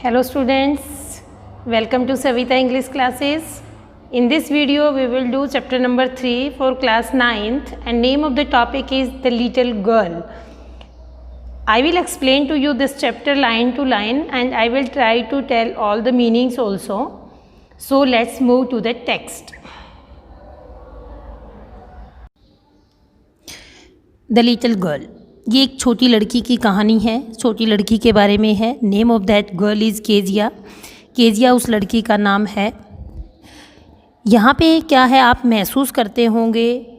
Hello students, welcome to Savita English classes. In this video we will do chapter number 3 for class 9th and name of the topic is The Little Girl. I will explain to you this chapter line to line and I will try to tell all the meanings also. So let's move to the text. The Little Girl. ये एक छोटी लड़की की कहानी है, छोटी लड़की के बारे में है. Name of that girl is Kezia. Kezia उस लड़की का नाम है. यहाँ पे क्या है, आप महसूस करते होंगे,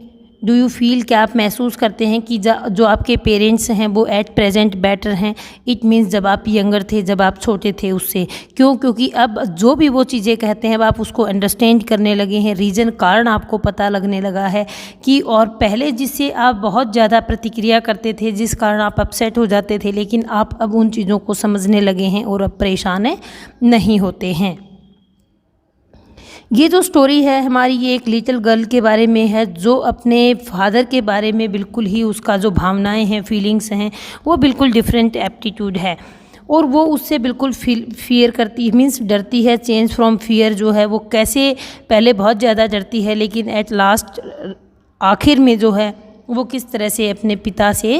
डू यू फील, क्या आप महसूस करते हैं कि जो आपके पेरेंट्स हैं वो एट प्रेजेंट बेटर हैं. इट मीन्स जब आप यंगर थे, जब आप छोटे थे उससे. क्यों? क्योंकि अब जो भी वो चीज़ें कहते हैं अब आप उसको अंडरस्टैंड करने लगे हैं. रीज़न, कारण आपको पता लगने लगा है कि और पहले जिससे आप बहुत ज़्यादा प्रतिक्रिया करते थे, जिस कारण आप अपसेट हो जाते थे, लेकिन आप अब उन चीज़ों को समझने लगे हैं और अब परेशान नहीं होते हैं. ये जो स्टोरी है हमारी, ये एक लिटिल गर्ल के बारे में है जो अपने फादर के बारे में बिल्कुल ही, उसका जो भावनाएं हैं, फीलिंग्स हैं, वो बिल्कुल डिफरेंट एप्टीट्यूड है और वो उससे बिल्कुल फियर करती है, मीन्स डरती है. चेंज फ्रॉम फियर जो है वो कैसे, पहले बहुत ज़्यादा डरती है लेकिन एट लास्ट, आखिर में जो है वो किस तरह से अपने पिता से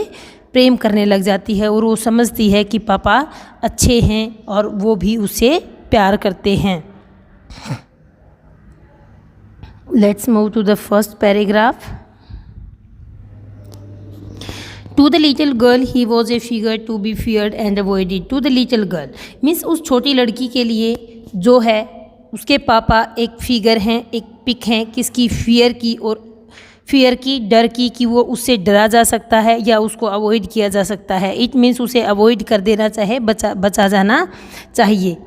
प्रेम करने लग जाती है और वो समझती है कि पापा अच्छे हैं और वो भी उससे प्यार करते हैं. Let's move to the first paragraph. To the little girl, he was a figure to be feared and avoided. To the little girl means उस छोटी लड़की के लिए जो है उसके पापा एक फिगर हैं, एक पिक हैं, किसकी, फियर की, और फियर की, डर की, कि वो उससे डरा जा सकता है या उसको अवॉइड किया जा सकता है. इट मीन्स उसे अवॉइड कर देना चाहे, बचा जाना चाहिए.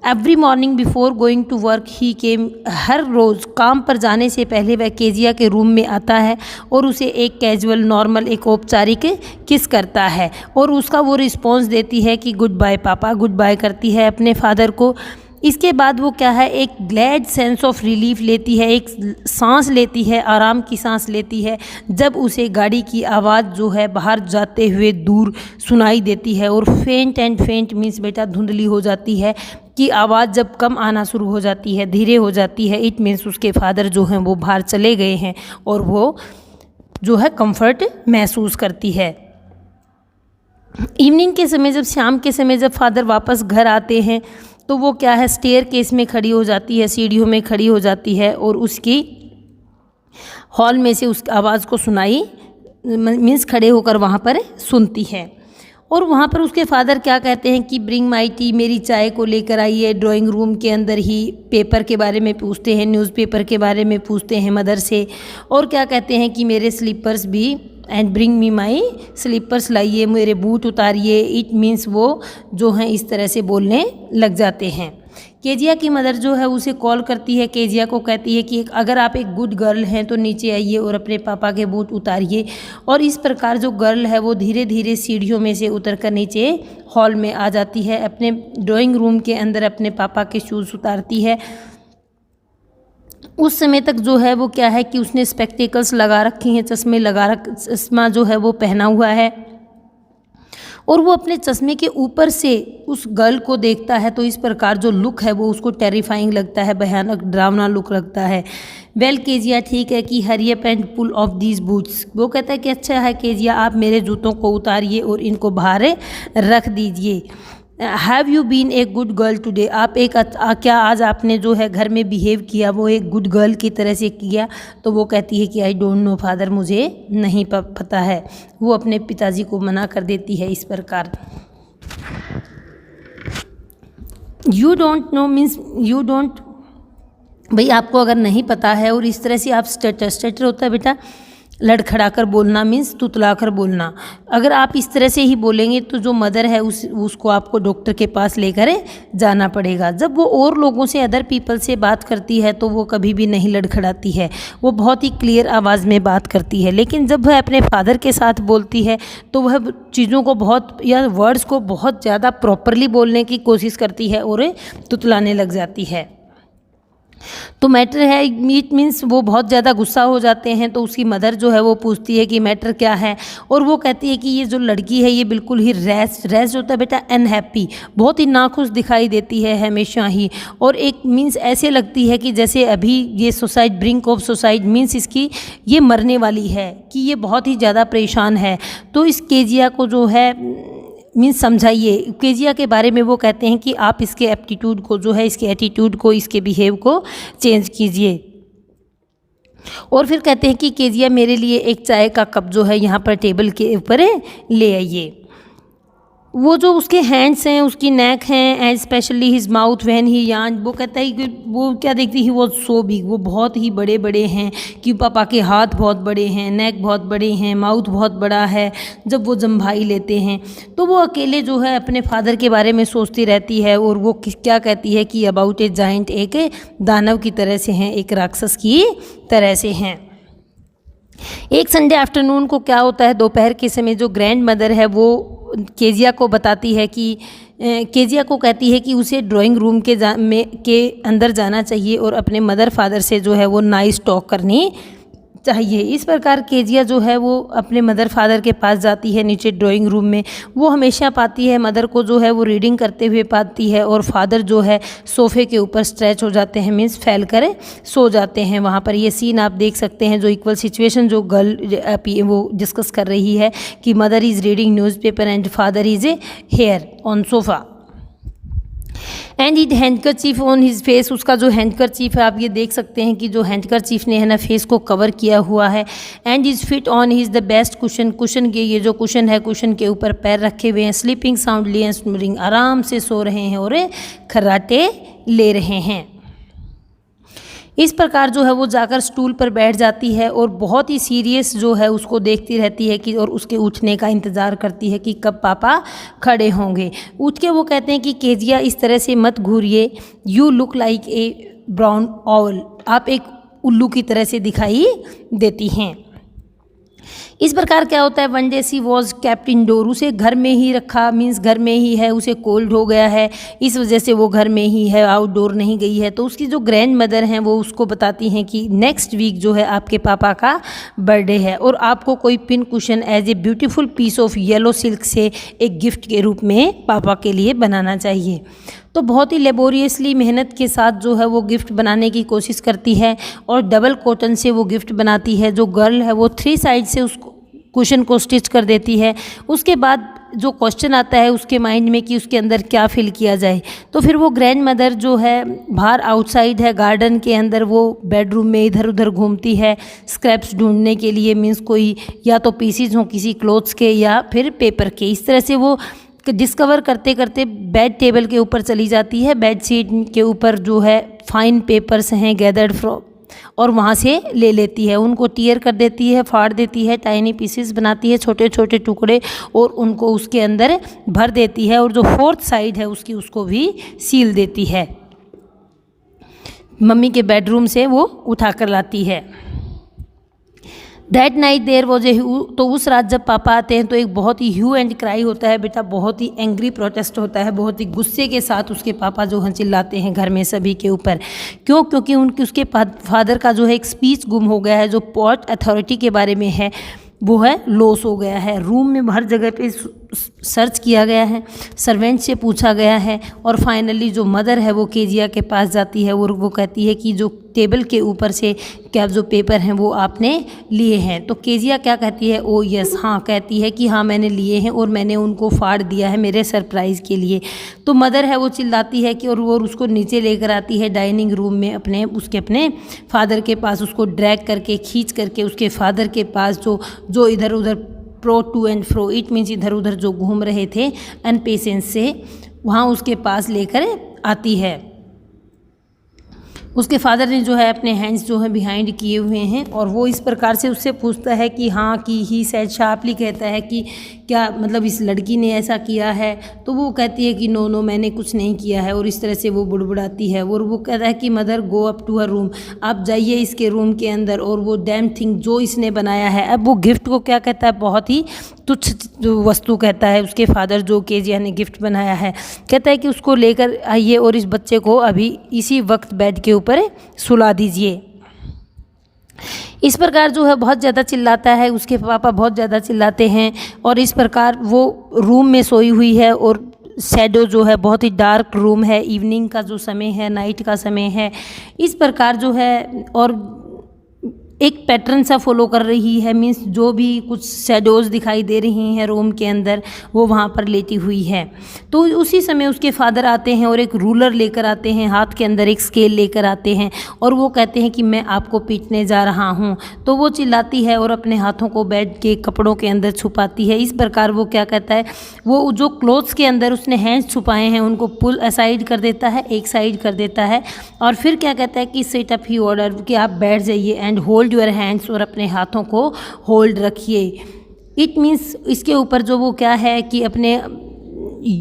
Every morning before going to work he came. हर रोज़ काम पर जाने से पहले वह केजिया के रूम में आता है और उसे एक कैजुअल, नॉर्मल, एक औपचारिक किस करता है और उसका वो रिस्पॉन्स देती है कि गुड बाय पापा, गुड बाय करती है अपने फादर को. इसके बाद वो क्या है, एक ग्लैड सेंस ऑफ रिलीफ लेती है, एक सांस लेती है, आराम की सांस लेती है जब उसे गाड़ी की आवाज़ जो है बाहर जाते हुए दूर सुनाई देती है. और फेंट एंड फेंट मीन्स बेटा धुंधली हो जाती है, कि आवाज़ जब कम आना शुरू हो जाती है, धीरे हो जाती है. इट मीन्स उसके फादर जो हैं वो बाहर चले गए हैं और वो जो है कंफर्ट महसूस करती है. इवनिंग के समय, जब शाम के समय जब फादर वापस घर आते हैं तो वो क्या है, स्टेयर केस में खड़ी हो जाती है, सीढ़ियों में खड़ी हो जाती है और उसकी हॉल में से उस आवाज़ को सुनाई, मीन्स खड़े होकर वहाँ पर सुनती है. और वहाँ पर उसके फादर क्या कहते हैं कि ब्रिंग माई टी, मेरी चाय को लेकर आइए. ड्राइंग रूम के अंदर ही पेपर के बारे में पूछते हैं, न्यूज़पेपर के बारे में पूछते हैं मदर से. और क्या कहते हैं कि मेरे स्लीपर्स भी, and bring me my slippers, लाइए मेरे बूट उतारिए. इट मीन्स वो जो हैं इस तरह से बोलने लग जाते हैं. केजिया की मदर जो है उसे कॉल करती है, केजिया को कहती है कि अगर आप एक गुड गर्ल हैं तो नीचे आइए और अपने पापा के बूट उतारिए. और इस प्रकार जो गर्ल है वो धीरे धीरे सीढ़ियों में से उतरकर नीचे हॉल में आ जाती है. अपने ड्राइंग रूम के अंदर अपने पापा के शूज़ उतारती है. उस समय तक जो है वो क्या है कि उसने स्पेक्टिकल्स लगा रखी हैं, चश्मा जो है वो पहना हुआ है और वो अपने चश्मे के ऊपर से उस गर्ल को देखता है. तो इस प्रकार जो लुक है वो उसको टेरिफाइंग लगता है, भयानक डरावना लुक लगता है. वेल केजिया, ठीक है कि hurry up and pull off these boots. वो कहता है कि अच्छा है केजिया, आप मेरे जूतों को उतारिए और इनको बाहर रख दीजिए. Have you been a good girl today. आप क्या आज आपने जो है घर में बिहेव किया वो एक गुड गर्ल की तरह से किया. तो वो कहती है कि आई डोंट नो फादर, मुझे नहीं पता है. वो अपने पिताजी को मना कर देती है इस प्रकार. You don't know means you don't, भाई आपको अगर नहीं पता है और इस तरह से आप स्टटर होता है बेटा, लड़खड़ाकर बोलना मीन्स तुतलाकर बोलना. अगर आप इस तरह से ही बोलेंगे तो जो मदर है उसको आपको डॉक्टर के पास लेकर जाना पड़ेगा. जब वो और लोगों से, अदर पीपल से बात करती है तो वो कभी भी नहीं लड़खड़ाती है, वो बहुत ही क्लियर आवाज़ में बात करती है. लेकिन जब वह अपने फादर के साथ बोलती है तो वह चीज़ों को बहुत, या वर्ड्स को बहुत ज़्यादा प्रॉपरली बोलने की कोशिश करती है और तुतलाने लग जाती है. तो मैटर है, इट मीन्स वो बहुत ज़्यादा गुस्सा हो जाते हैं। तो उसकी मदर जो है वो पूछती है कि मैटर क्या है, और वो कहती है कि ये जो लड़की है ये बिल्कुल ही रेस्ट होता है बेटा, अनहैप्पी, बहुत ही नाखुश दिखाई देती है हमेशा ही, और एक मीन्स ऐसे लगती है कि जैसे अभी ये suicide, brink of suicide, means इसकी ये मरने वाली है, कि ये बहुत ही ज़्यादा परेशान है। तो इस केजिया को जो है मीन्स समझाइए। केजिया के बारे में वो कहते हैं कि आप इसके एप्टीट्यूड को जो है, इसके एटीट्यूड को, इसके बिहेव को चेंज कीजिए। और फिर कहते हैं कि केजिया मेरे लिए एक चाय का कप जो है यहाँ पर टेबल के ऊपर ले आइए। वो जो उसके हैंड्स हैं, उसकी नेक हैं, and specially his mouth when he yarn, वो कहता है कि वो क्या देखती है, वो सो बिग, वो बहुत ही बड़े बड़े हैं, कि पापा के हाथ बहुत बड़े हैं, नेक बहुत बड़े हैं, माउथ बहुत बड़ा है जब वो जम्भाई लेते हैं। तो वो अकेले जो है अपने फादर के बारे में सोचती रहती है, और वो क्या कहती है कि अबाउट ए जाइंट, एक दानव की तरह से हैं, एक राक्षस की तरह से हैं। एक संडे आफ्टरनून को क्या होता है, दोपहर के समय जो ग्रैंड मदर है वो केजिया को बताती है कि केजिया को कहती है कि उसे ड्राइंग रूम के अंदर जाना चाहिए और अपने मदर फादर से जो है वो नाइस टॉक करनी चाहिए। इस प्रकार केजिया जो है वो अपने मदर फादर के पास जाती है नीचे ड्राइंग रूम में। वो हमेशा पाती है मदर को जो है वो रीडिंग करते हुए पाती है, और फादर जो है सोफ़े के ऊपर स्ट्रेच हो जाते हैं, मीन्स फैल कर सो जाते हैं। वहाँ पर ये सीन आप देख सकते हैं, जो इक्वल सिचुएशन जो गर्ल वो डिस्कस कर रही है कि mother is reading newspaper and father is here on sofa and it handkerchief on his face. उसका जो हैंडकरचीफ है आप ये देख सकते हैं कि जो हैंडकरचीफ ने है ना फेस को कवर किया हुआ है। And is fit on his the best cushion, cushion के ये जो कुशन है, कुशन के ऊपर पैर रखे हुए हैं, स्लीपिंग साउंडली एंड स्नोरिंग, आराम से सो रहे हैं और खर्राटे ले रहे हैं। इस प्रकार जो है वो जाकर स्टूल पर बैठ जाती है और बहुत ही सीरियस जो है उसको देखती रहती है कि, और उसके उठने का इंतज़ार करती है कि कब पापा खड़े होंगे। उठ के वो कहते हैं कि केजिया इस तरह से मत घूरिए, you look like a brown owl, आप एक उल्लू की तरह से दिखाई देती हैं। इस प्रकार क्या होता है, one day she was kept indoor, उसे घर में ही रखा, मीन्स घर में ही है, उसे कोल्ड हो गया है, इस वजह से वो घर में ही है, आउटडोर नहीं गई है। तो उसकी जो ग्रैंड मदर हैं वो उसको बताती हैं कि नेक्स्ट वीक जो है आपके पापा का बर्थडे है और आपको कोई pin cushion as a beautiful piece of yellow silk से एक गिफ्ट के रूप में पापा के लिए बनाना चाहिए। तो बहुत ही लेबोरियसली मेहनत के साथ जो है वो गिफ्ट बनाने की कोशिश करती है और डबल कॉटन से वो गिफ्ट बनाती है। जो गर्ल है वो 3 साइड से उस कुशन को स्टिच कर देती है। उसके बाद जो क्वेश्चन आता है उसके माइंड में कि उसके अंदर क्या फिल किया जाए, तो फिर वो ग्रैंड मदर जो है बाहर आउटसाइड है गार्डन के अंदर, वो बेडरूम में इधर उधर घूमती है स्क्रैप्स ढूंढने के लिए, मीन्स कोई या तो पीसीज हों किसी क्लोथ्स के या फिर पेपर के। इस तरह से वो डिस्कवर करते करते बेड टेबल के ऊपर चली जाती है। बेड शीट के ऊपर जो है फाइन पेपर्स हैं गैदर्ड फ्रॉम, और वहाँ से ले लेती है, उनको टीयर कर देती है, फाड़ देती है, टाइनी पीसेस बनाती है, छोटे छोटे टुकड़े, और उनको उसके अंदर भर देती है। और जो 4th साइड है उसकी उसको भी सील देती है, मम्मी के बेडरूम से वो उठा कर लाती है। That night there was a hue, तो उस रात जब पापा आते हैं तो एक बहुत ही ह्यू एंड क्राई होता है बेटा, बहुत ही एंग्री प्रोटेस्ट होता है, बहुत ही गुस्से के साथ उसके पापा जो हैं चिल्लाते हैं घर में सभी के ऊपर। क्यों? क्योंकि उसके फादर का जो है एक स्पीच गुम हो गया है, जो पोर्ट अथॉरिटी के बारे में है वो है लॉस हो गया है। रूम में हर जगह पे सर्च किया गया है, सर्वेंट से पूछा गया है, और फाइनली जो मदर है वो केजिया के पास जाती है और वो कहती है कि जो टेबल के ऊपर से क्या जो पेपर हैं वो आपने लिए हैं। तो केजिया क्या कहती है, ओ यस, हाँ कहती है कि हाँ मैंने लिए हैं और मैंने उनको फाड़ दिया है मेरे सरप्राइज़ के लिए। तो मदर है वो चिल्लाती है कि, और वो उसको नीचे लेकर आती है डाइनिंग रूम में अपने फादर के पास, उसको ड्रैग करके खींच करके उसके फादर के पास जो इधर उधर प्रो to and fro, it means इधर उधर जो घूम रहे थे अनपेशेंस से, वहाँ उसके पास लेकर आती है। उसके फादर ने जो है अपने हैंड्स जो है बिहाइंड किए हुए हैं और वो इस प्रकार से उससे पूछता है कि हाँ, कि ही सेड शार्पली कहता है कि क्या मतलब इस लड़की ने ऐसा किया है? तो वो कहती है कि नो नो मैंने कुछ नहीं किया है, और इस तरह से वो बुड़बुड़ाती है। और वो कहता है कि mother go up to her room, आप जाइए इसके रूम के अंदर, और वो डैम थिंग जो इसने बनाया है। अब वो गिफ्ट को क्या कहता है, बहुत ही तुच्छ जो वस्तु कहता है उसके फादर जो केजिया ने गिफ्ट बनाया है, कहता है कि उसको लेकर आइए और इस बच्चे को अभी इसी वक्त बेड के ऊपर सुला दीजिए। इस प्रकार जो है बहुत ज़्यादा चिल्लाता है, उसके पापा बहुत ज़्यादा चिल्लाते हैं, और इस प्रकार वो रूम में सोई हुई है, और शैडो जो है बहुत ही डार्क रूम है, इवनिंग का जो समय है, नाइट का समय है। इस प्रकार जो है और एक पैटर्न सा फॉलो कर रही है, मीन्स जो भी कुछ शैडोज़ दिखाई दे रही हैं रूम के अंदर वो वहाँ पर लेटी हुई है। तो उसी समय उसके फादर आते हैं और एक रूलर लेकर आते हैं, हाथ के अंदर एक स्केल लेकर आते हैं, और वो कहते हैं कि मैं आपको पीटने जा रहा हूँ। तो वो चिल्लाती है और अपने हाथों को बेड के कपड़ों के अंदर छुपाती है। इस प्रकार वो क्या कहता है, वो जो क्लोथ्स के अंदर उसने हैंड्स छुपाए हैं उनको पुल असाइड कर देता है, एक साइड कर देता है, और फिर क्या कहता है कि सेट अप ही ऑर्डर, कि आप बैठ जाइए एंड होल्ड योर हैंड्स, और अपने हाथों को होल्ड रखिए। इट मीन्स इसके ऊपर जो वो क्या है कि अपने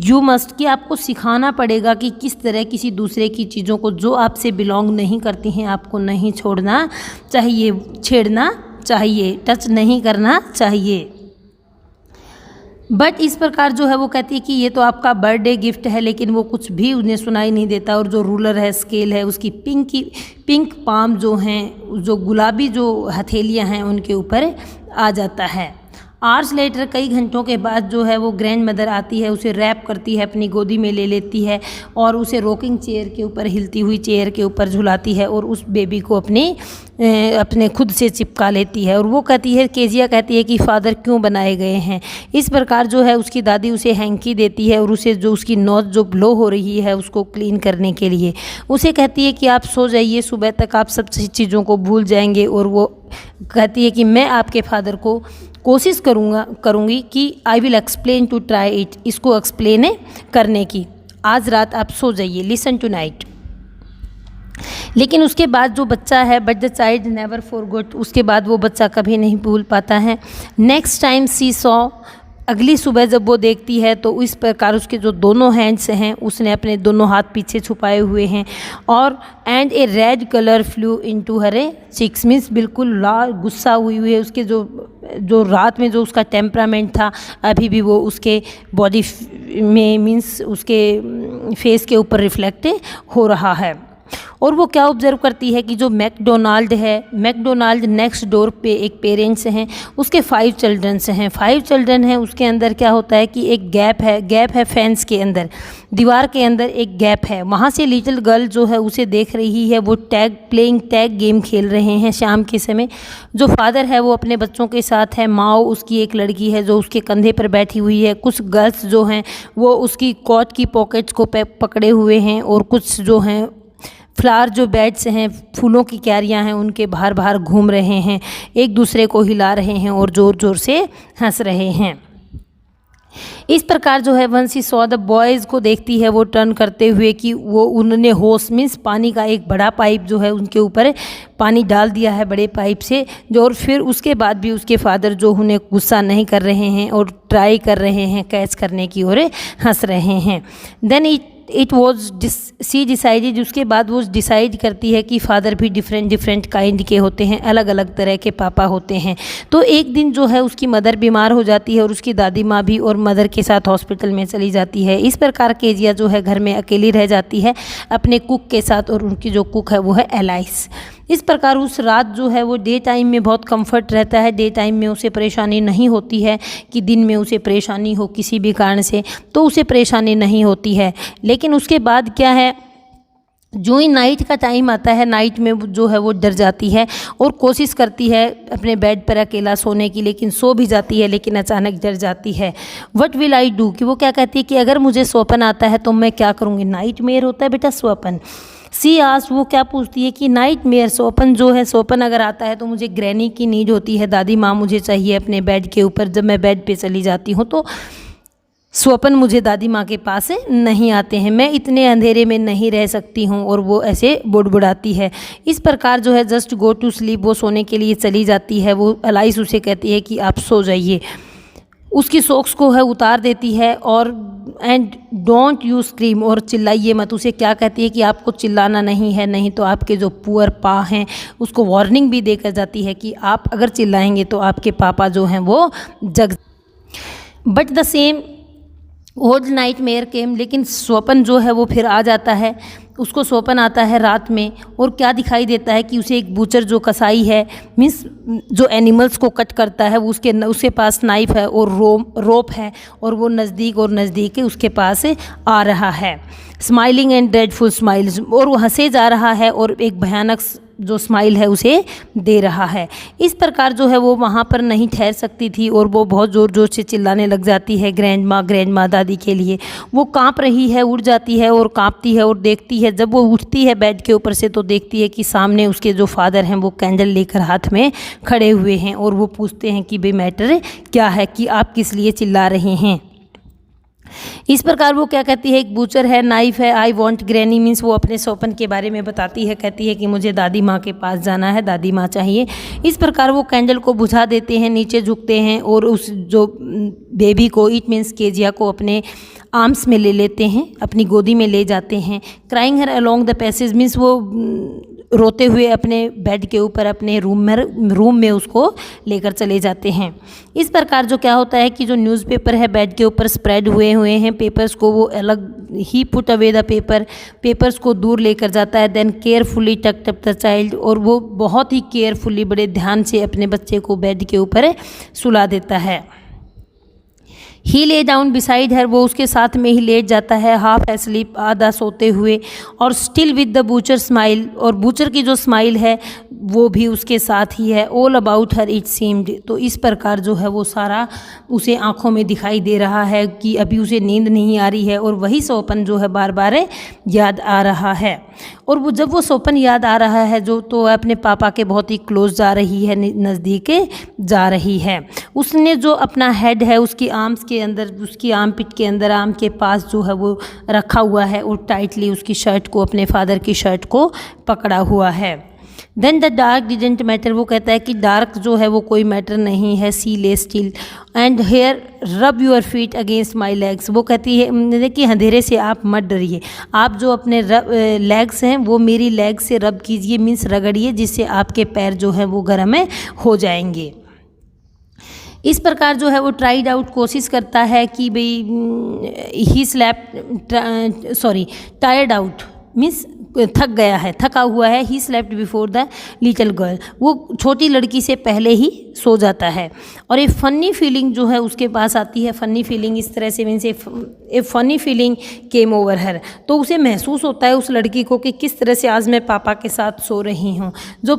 यू मस्ट, कि आपको सिखाना पड़ेगा कि किस तरह किसी दूसरे की चीज़ों को जो आपसे बिलोंग नहीं करती हैं आपको नहीं छोड़ना चाहिए, छेड़ना चाहिए, टच नहीं करना चाहिए। बट इस प्रकार जो है वो कहती है कि ये तो आपका बर्थडे गिफ्ट है, लेकिन वो कुछ भी उन्हें सुनाई नहीं देता, और जो रूलर है, स्केल है, उसकी पिंक पाम जो हैं, जो गुलाबी जो हथेलियां हैं उनके ऊपर आ जाता है। आवर्स लेटर, कई घंटों के बाद जो है वो ग्रैंड मदर आती है, उसे रैप करती है, अपनी गोदी में ले लेती है, और उसे रॉकिंग चेयर के ऊपर, हिलती हुई चेयर के ऊपर झुलाती है, और उस बेबी को अपने खुद से चिपका लेती है। और वो कहती है, केजिया कहती है कि फादर क्यों बनाए गए हैं। इस प्रकार जो है उसकी दादी उसे हैंकी देती है, और उसे जो उसकी नोज़ जो ब्लो हो रही है उसको क्लीन करने के लिए उसे कहती है कि आप सो जाइए, सुबह तक आप सब चीज़ों को भूल जाएंगे। और वो कहती है कि मैं आपके फादर को कोशिश करूँगी कि I will explain to try it, इसको एक्सप्लेन करने की, आज रात आप सो जाइए, लिसन टू नाइट। लेकिन उसके बाद जो बच्चा है, but the child never forgot, उसके बाद वो बच्चा कभी नहीं भूल पाता है। नेक्स्ट टाइम सी सॉ, अगली सुबह जब वो देखती है तो इस प्रकार उसके जो दोनों हैंड्स हैं उसने अपने दोनों हाथ पीछे छुपाए हुए हैं, और and a red colour flew into her cheeks, मीन्स बिल्कुल लाल गुस्सा हुई है। उसके जो रात में जो उसका टेम्परामेंट था अभी भी वो उसके बॉडी में, मीन्स उसके फेस के ऊपर रिफ्लेक्ट हो रहा है। और वो क्या ऑब्जर्व करती है कि जो मैकडोनाल्ड है, मैकडोनाल्ड नेक्स्ट डोर पे एक पेरेंट्स हैं, उसके 5 चिल्ड्रंस हैं, 5 चिल्ड्रन हैं। उसके अंदर क्या होता है कि एक गैप है फेंस के अंदर, दीवार के अंदर एक गैप है, वहाँ से लिटिल गर्ल जो है उसे देख रही है। वो प्लेइंग टैग गेम खेल रहे हैं शाम के समय। जो फादर है वो अपने बच्चों के साथ है, माँ उसकी एक लड़की है जो उसके कंधे पर बैठी हुई है। कुछ गर्ल्स जो हैं वो उसकी कोट की पॉकेट्स को पकड़े हुए हैं, और कुछ जो हैं फ्लावर जो बेड्स हैं, फूलों की क्यारियां हैं, उनके बाहर बाहर घूम रहे हैं, एक दूसरे को हिला रहे हैं और ज़ोर ज़ोर से हंस रहे हैं। इस प्रकार जो है once he saw the boys को देखती है वो टर्न करते हुए कि वो उन्होंने होस, मीन्स पानी का एक बड़ा पाइप जो है उनके ऊपर पानी डाल दिया है बड़े पाइप से, जो और फिर उसके बाद भी उसके फादर जो उन्हें गुस्सा नहीं कर रहे हैं और ट्राई कर रहे हैं कैच करने की और हंस रहे हैं। Then it was she decided, उसके बाद वो डिसाइड करती है कि फादर भी डिफरेंट काइंड के होते हैं, अलग अलग तरह के पापा होते हैं। तो एक दिन जो है उसकी मदर बीमार हो जाती है और उसकी दादी माँ भी और मदर के साथ हॉस्पिटल में चली जाती है। इस प्रकार केजिया जो है घर में अकेली रह जाती है अपने कुक के साथ, और उनकी जो कुक है वो है एलाइस। इस प्रकार उस रात जो है वो डे टाइम में बहुत कंफर्ट रहता है, डे टाइम में उसे परेशानी नहीं होती है कि दिन में उसे परेशानी हो किसी भी कारण से, तो उसे परेशानी नहीं होती है। लेकिन उसके बाद क्या है, जो ही नाइट का टाइम आता है, नाइट में जो है वो डर जाती है और कोशिश करती है अपने बेड पर अकेला सोने की, लेकिन सो भी जाती है, लेकिन अचानक डर जाती है। व्हाट विल आई डू, कि वो क्या कहती है कि अगर मुझे स्वप्न आता है तो मैं क्या करूँगी। नाइट मेयर होता है बेटा स्वप्न। सी आस, वो क्या पूछती है कि नाइट मेयर स्वप्न जो है, स्वप्न अगर आता है तो मुझे ग्रैनी की नीड होती है, दादी माँ मुझे चाहिए अपने बेड के ऊपर। जब मैं बेड पे चली जाती हूँ तो स्वप्न मुझे दादी माँ के पास नहीं आते हैं, मैं इतने अंधेरे में नहीं रह सकती हूँ। और वो ऐसे बुड़बुड़ाती है। इस प्रकार जो है जस्ट गो टू स्लीप, वो सोने के लिए चली जाती है। वो एलाइस उसे कहती है कि आप सो जाइए। उसकी सॉक्स को है उतार देती है और एंड डोंट यू स्क्रीम, और चिल्लाइए मत। उसे क्या कहती है कि आपको चिल्लाना नहीं है, नहीं तो आपके जो पुअर पा हैं उसको वार्निंग भी देकर जाती है कि आप अगर चिल्लाएंगे तो आपके पापा जो हैं वो जग। But the same old nightmare came, लेकिन स्वप्न जो है वो फिर आ जाता है। उसको स्वप्न आता है रात में, और क्या दिखाई देता है कि उसे एक बूचर जो कसाई है, मीन्स जो एनिमल्स को कट करता है, वो उसके पास नाइफ है और रोप है, और वो नज़दीक और नज़दीक उसके पास आ रहा है। स्माइलिंग एंड ड्रेडफुल स्माइल्स, और वो हंसे जा रहा है और एक भयानक जो स्माइल है उसे दे रहा है। इस प्रकार जो है वो वहाँ पर नहीं ठहर सकती थी और वो बहुत ज़ोर ज़ोर से चिल्लाने लग जाती है ग्रैंड माँ दादी के लिए। वो काँप रही है, उठ जाती है और काँपती है और देखती है। जब वो उठती है बेड के ऊपर से तो देखती है कि सामने उसके जो फादर हैं वो कैंडल लेकर हाथ में खड़े हुए हैं, और वो पूछते हैं कि भाई मैटर क्या है, कि आप किस लिए चिल्ला रहे हैं। इस प्रकार वो क्या कहती है, एक बूचर है, नाइफ है, आई वॉन्ट ग्रैनी, मीन्स वो अपने स्वप्न के बारे में बताती है। कहती है कि मुझे दादी माँ के पास जाना है, दादी माँ चाहिए। इस प्रकार वो कैंडल को बुझा देते हैं, नीचे झुकते हैं और उस जो बेबी को, इट मीन्स केजिया को, अपने आर्म्स में ले लेते हैं, अपनी गोदी में ले जाते हैं। Crying her along the passage, means वो रोते हुए अपने बेड के ऊपर अपने रूम में उसको लेकर चले जाते हैं। इस प्रकार जो क्या होता है कि जो न्यूज़पेपर है बेड के ऊपर स्प्रेड हुए हैं पेपर्स को वो अलग ही पुट अवे द पेपर्स को दूर लेकर जाता है। Then carefully tucked up the child, और वो बहुत ही केयरफुली, बड़े ध्यान से अपने बच्चे को बेड के ऊपर सुला देता है। ही ले डाउन बिसाइड हर, वो उसके साथ में ही लेट जाता है, हाफ एस्लीप, आधा सोते हुए, और still with the butcher smile, और बूचर की जो स्माइल है वो भी उसके साथ ही है। All about her it seemed, तो इस प्रकार जो है वो सारा उसे आँखों में दिखाई दे रहा है कि अभी उसे नींद नहीं आ रही है, और वही स्वप्न जो है बार बार याद आ रहा है। और वो जब वो स्वप्न याद आ रहा है जो, तो अपने पापा के बहुत ही क्लोज जा रही है, नज़दीक जा रही है। उसने जो अपना हेड है उसकी आर्म्स के अंदर, उसकी आर्म पिट के अंदर, आर्म के पास जो है वो रखा हुआ है, और टाइटली उसकी शर्ट को, अपने फादर की शर्ट को पकड़ा हुआ है। Then the dark didn't matter, वो कहता है कि डार्क जो है वो कोई मैटर नहीं है, she lay still and here rub your feet against my legs, वो कहती है कि अंधेरे से आप मत डरिए, आप जो अपने लेग्स हैं वो मेरी लेग से रब कीजिए, मीन्स रगड़िए, जिससे आपके पैर जो है वो गर्म हो जाएंगे। इस प्रकार जो है वो ट्राइड आउट, कोशिश करता है कि भाई ही टायर्ड आउट, मीन्स थक गया है, थका हुआ है। He slept before the little girl, वो छोटी लड़की से पहले ही सो जाता है। और एक फ़नी फीलिंग जो है उसके पास आती है, फ़नी फीलिंग इस तरह से, means a funny feeling came over her, तो उसे महसूस होता है उस लड़की को कि किस तरह से आज मैं पापा के साथ सो रही हूँ। जो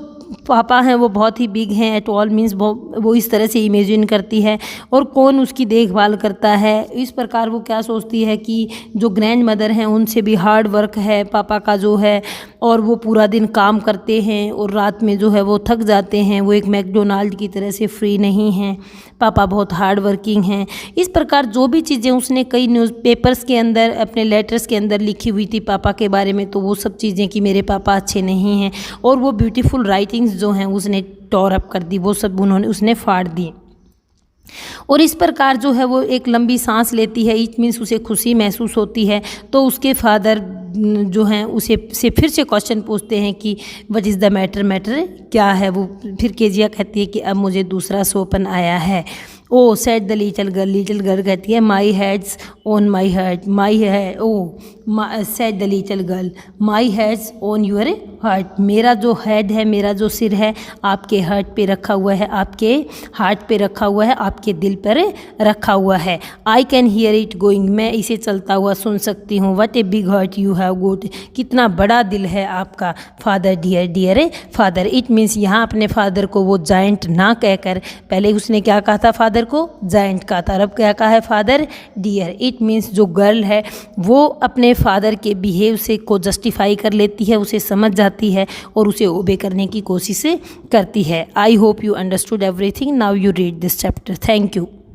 पापा हैं वो बहुत ही बिग हैं, एट ऑल मीन्स वो इस तरह से इमेजिन करती है, और कौन उसकी देखभाल करता है। इस प्रकार वो क्या सोचती है कि जो ग्रैंड मदर हैं उनसे भी हार्ड वर्क है पापा का जो है, और वो पूरा दिन काम करते हैं और रात में जो है वो थक जाते हैं, वो एक मैकडोनाल्ड की तरह से फ्री नहीं हैं, पापा बहुत हार्ड वर्किंग हैं। इस प्रकार जो भी चीज़ें उसने कई न्यूज़पेपर्स के अंदर, अपने लेटर्स के अंदर लिखी हुई थी पापा के बारे में, तो वो सब चीज़ें कि मेरे पापा अच्छे नहीं हैं, और वो ब्यूटीफुल राइटिंग्स जो हैं उसने टोर अप कर दी, वो सब उसने फाड़ दी। और इस प्रकार जो है वो एक लंबी सांस लेती है, इट मीन्स उसे खुशी महसूस होती है। तो उसके फादर जो हैं उसे फिर से क्वेश्चन पूछते हैं कि व्हाट इज़ द मैटर क्या है। वो फिर केजिया कहती है कि अब मुझे दूसरा स्वप्न आया है। Oh said the little girl कहती है my head's on my heart, my है oh said the little girl my head's on your heart, मेरा जो हेड है, मेरा जो सिर है आपके हार्ट पे रखा हुआ है, आपके हार्ट पे रखा हुआ है, आपके दिल पर रखा हुआ है। I can hear it going, मैं इसे चलता हुआ सुन सकती हूँ। What a big heart you have got, कितना बड़ा दिल है आपका father, dear father. It means यहाँ अपने फादर को वो जायंट ना कहकर, पहले उसने क्या कहा था फादर को, जायंट कहा था, अब क्या कहा है फादर, डियर। इट मीन्स जो गर्ल है वो अपने फादर के बिहेव से को जस्टिफाई कर लेती है, उसे समझ जाती है और उसे ओबे करने की कोशिश करती है। I hope you understood everything, now you read this chapter. Thank you.